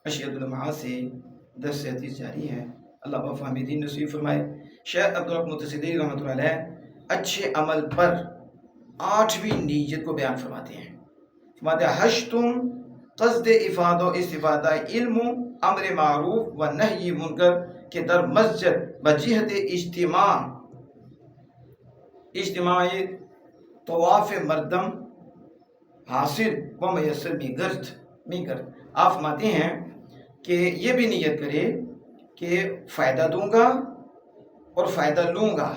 अशियतुल मआद से दर्स हदीस जारी है। अल्लाह पाक फहमी दीन नसीब फरमाए। शेख अब्दुल हक मुतसिदी रहमतुल्लाह अलैह अच्छे अमल पर 8वीं नीयत को बयान फरमाते हैं। फरमाते हैं हश्तुम क़स्द इफ़ादा इस्तिफ़ादा इल्म अम्र मारूफ व नही मुनकर के दर मस्जिद बजीहत इज्तिमा इज्तिमाई तवाफ़ मरदम हासिल व मयसर मीगर्द। आप फरमाते हैं कि ये भी नीयत करे कि फ़ायदा दूंगा और फ़ायदा लूँगा।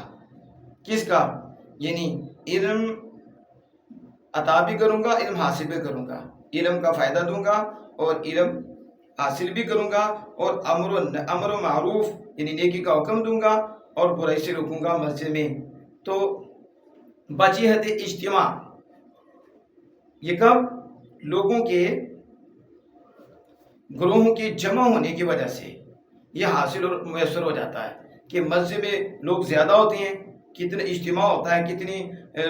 किसका? यानी इल्म अता भी करूँगा, इल्म हासिल भी करूँगा। इल्म का फ़ायदा दूंगा और इल्म हासिल भी करूँगा, और अमर मारूफ यानी नेकी का हुक्म दूंगा और बुराई से रोकूंगा मस्जिद में। तो बजीहत इज्तिमा, ये कब? लोगों के ग्रोहों के जमा होने की वजह से यह हासिल और मैसर हो जाता है कि मस्जिद में लोग ज़्यादा होते हैं, कितने इज्तिमा होता है, कितनी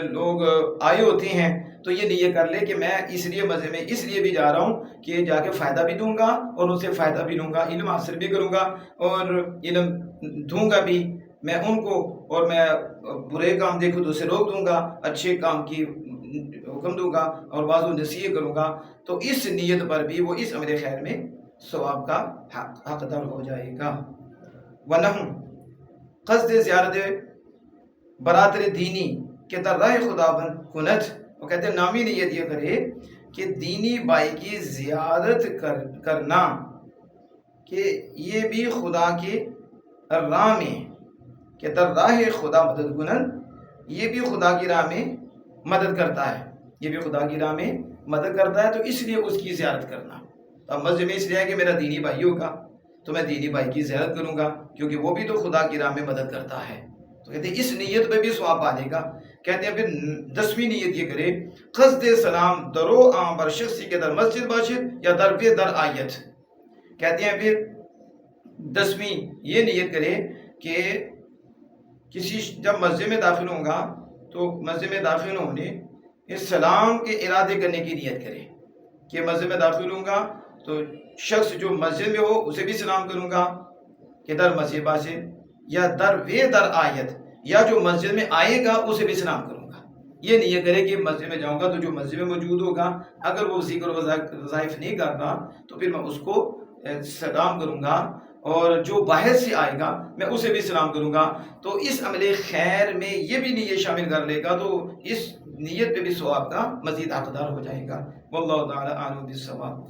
लोग आए होते हैं। तो ये नहीं कर ले कि मैं इसलिए मस्जिद में इसलिए भी जा रहा हूँ कि जाके फ़ायदा भी दूंगा और उनसे फ़ायदा भी लूँगा, इल्म हासिल भी करूँगा और इल्म दूंगा भी मैं उनको, और मैं बुरे काम देखूँ तो उसे रोक दूंगा, अच्छे काम की हुक्म दूंगा और वाज़ो नसीहत करूँगा। तो इस नीयत पर भी वो इस अमल खैर में सवाब का हकदार हो जाएगा। वनहु क़स्द ज़ियारत बरातर दीनी के तर्राह खुदाबंद कुनत। वो कहते हैं नामी नीयत ये करे कि दीनी भाई की ज़ियारत करना, कि ये भी खुदा के राह में के तर्राह खुदा मदद गुनन, ये भी खुदा की राह में मदद करता है, ये भी खुदा की राह में मदद करता है। तो इसलिए उसकी ज़ियारत करना। तो अब मस्जिद में इसलिए है कि मेरा दीनी भाई होगा तो मैं दीनी भाई की ज़ियारत करूँगा, क्योंकि वो भी तो खुदा की राह में मदद करता है। तो कहते हैं इस नीयत पे भी सवाब पालेगा। कहते हैं फिर 10वीं नीयत ये करे क़स्द सलाम दरो आम बर शख्सी के दर मस्जिद बाशिद या दर पे दर आयत। कहते हैं फिर 10वीं ये नीयत करे कि किसी जब मस्जिद में दाखिल होगा तो मस्जिद में दाखिल होने इस सलाम के इरादे करने की नीयत करे कि मस्जिद में दाखिल होऊंगा तो शख्स जो मस्जिद में हो उसे भी सलाम करूंगा कि दर मस्जिद बाशिद या दर वे दर आयत, या जो मस्जिद में आएगा उसे भी सलाम करूंगा। ये नहीं करे कि मस्जिद में जाऊंगा तो जो मस्जिद में मौजूद होगा अगर वो ज़िक्र वज़ाइफ नहीं कर रहा तो फिर मैं उसको सलाम करूंगा, और जो बाहर से आएगा मैं उसे भी सलाम करूंगा। तो इस अमल खैर में ये भी नीयत शामिल कर लेगा तो इस नीयत पे भी सवाब का मज़ीद हकदार हो जाएगा। वल्लाहु ताला आलम बिस्सवाब।